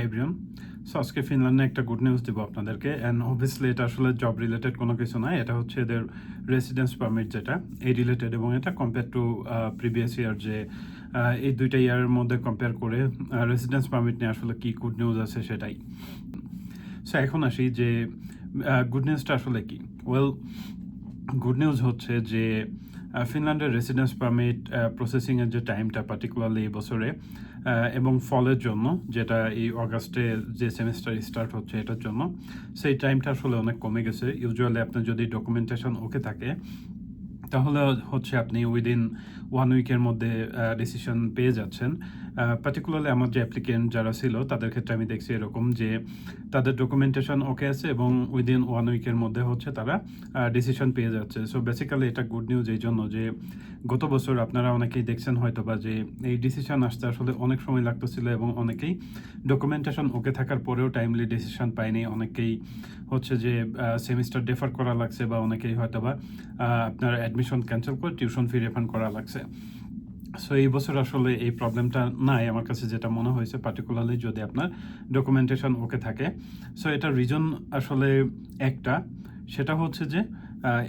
Everyone, so আজকে ফিনল্যান্ডে একটা good news দিব আপনাদেরকে। অ্যান্ড অবভিয়াসলি এটা আসলে জব রিলেটেড কোনো কিছু নয়, এটা হচ্ছে এদের রেসিডেন্স পারমিট, যেটা এই রিলেটেড, এবং এটা কম্পেয়ার টু প্রিভিয়াস ইয়ার, যে এই দুইটা ইয়ারের মধ্যে কম্পেয়ার করে রেসিডেন্স পারমিট নিয়ে আসলে কী গুড নিউজ আছে সেটাই। সো এখন আসি যে গুড নিউজটা আসলে কি। ওয়েল, গুড নিউজ হচ্ছে যে ফিনল্যান্ডের রেসিডেন্স পারমিট প্রসেসিংয়ের যে টাইমটা পার্টিকুলারলি এই বছরে এবং ফলের জন্য, যেটা এই অগাস্টে যে সেমিস্টার স্টার্ট হচ্ছে এটার জন্য, সেই টাইমটা আসলে অনেক কমে গেছে। ইউজুয়ালি আপনার যদি ডকুমেন্টেশন ওকে থাকে তাহলে হচ্ছে আপনি উইদিন 1 উইকের মধ্যে ডিসিশন পেয়ে যাচ্ছেন। পার্টিকুলারলি আমার যে অ্যাপ্লিকেন্ট যারা ছিল তাদের ক্ষেত্রে আমি দেখছি এরকম যে তাদের ডকুমেন্টেশন ওকে আছে এবং উইদিন 1 উইকের মধ্যে হচ্ছে তারা ডিসিশন পেয়ে যাচ্ছে। সো বেসিক্যালি এটা গুড নিউজ এই জন্য যে গত বছর আপনারা অনেকেই দেখছেন হয়তো বা যে এই ডিসিশন আসতে আসলে অনেক সময় লাগতেছিল এবং অনেকেই ডকুমেন্টেশন ওকে থাকার পরেও টাইমলি ডিসিশন পায়নি। অনেকেই হচ্ছে যে সেমিস্টার ডেফার করা লাগছে, বা অনেকেই হয়তো বা আপনার অ্যাডমিশন ক্যান্সেল করে টিউশন ফি রিফান্ড করা লাগছে। সো এই বছর আসলে এই প্রবলেমটা নাই আমার কাছে, যেটা মনে হয়েছে, পার্টিকুলারলি যদি আপনার ডকুমেন্টেশন ওকে থাকে। সো এটার রিজন আসলে একটা, সেটা হচ্ছে যে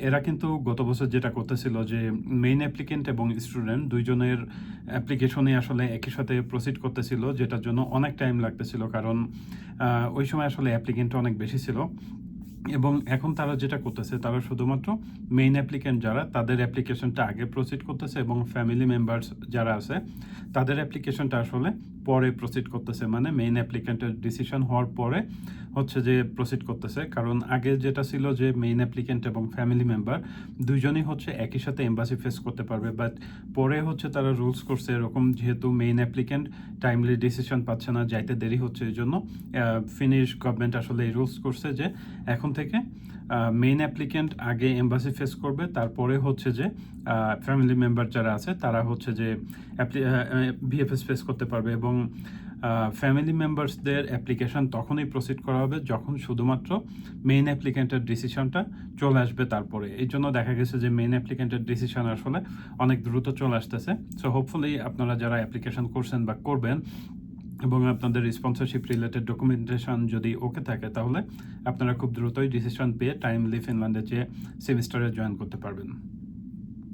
এরা কিন্তু গত বছর যেটা করতেছিল যে মেইন অ্যাপ্লিকেন্ট এবং স্টুডেন্ট দুইজনের অ্যাপ্লিকেশনই আসলে একই সাথে প্রসিড করতেছিল, যেটার জন্য অনেক টাইম লাগতেছিল, কারণ ওই সময় আসলে অ্যাপ্লিকেন্ট অনেক বেশি ছিল। এবং এখন তারা যেটা করতেছে, তারা শুধুমাত্র মেইন অ্যাপ্লিকেন্ট যারা, তাদের অ্যাপ্লিকেশনটা আগে প্রসিড করতেছে এবং ফ্যামিলি মেম্বার্স যারা আছে তাদের অ্যাপ্লিকেশনটা আসলে পরে প্রসিড করতেছে, মানে মেইন অ্যাপ্লিকেন্টের ডিসিশন হওয়ার পরে হচ্ছে যে প্রসিড করতেছে। কারণ আগে যেটা ছিল যে মেইন অ্যাপ্লিকেন্ট এবং ফ্যামিলি মেম্বার দুইজনই হচ্ছে একই সাথে এম্বাসি ফেস করতে পারবে, বাট পরে হচ্ছে তারা রুলস করছে এরকম, যেহেতু মেইন অ্যাপ্লিকেন্ট টাইমলি ডিসিশন পাচ্ছে না, যাইতে দেরি হচ্ছে, এই জন্য ফিনিশ গভর্নমেন্ট আসলে এই রুলস করছে যে এখন থেকে মেইন অ্যাপ্লিকেন্ট আগে এম্বাসি ফেস করবে, তারপরে হচ্ছে যে ফ্যামিলি মেম্বার যারা আছে তারা হচ্ছে যে ভিএফএস ফেস করতে পারবে। এবং ফ্যামিলি মেম্বার্সদের অ্যাপ্লিকেশন তখনই প্রসিড করা হবে যখন শুধুমাত্র মেইন অ্যাপ্লিকেন্টের ডিসিশনটা চলে আসবে তারপরে। এই জন্য দেখা গেছে যে মেইন অ্যাপ্লিকেন্টের ডিসিশন আসলে অনেক দ্রুত চলে আসতেছে। সো হোপফুলি আপনারা যারা অ্যাপ্লিকেশন করছেন বা করবেন এবং আপনাদের স্পন্সরশিপ রিলেটেড ডকুমেন্টেশন যদি ওকে থাকে, তাহলে আপনারা খুব দ্রুতই ডিসিশন পেয়ে টাইমলি ফিনল্যান্ডে যেয়ে সেমিস্টারে জয়েন করতে পারবেন।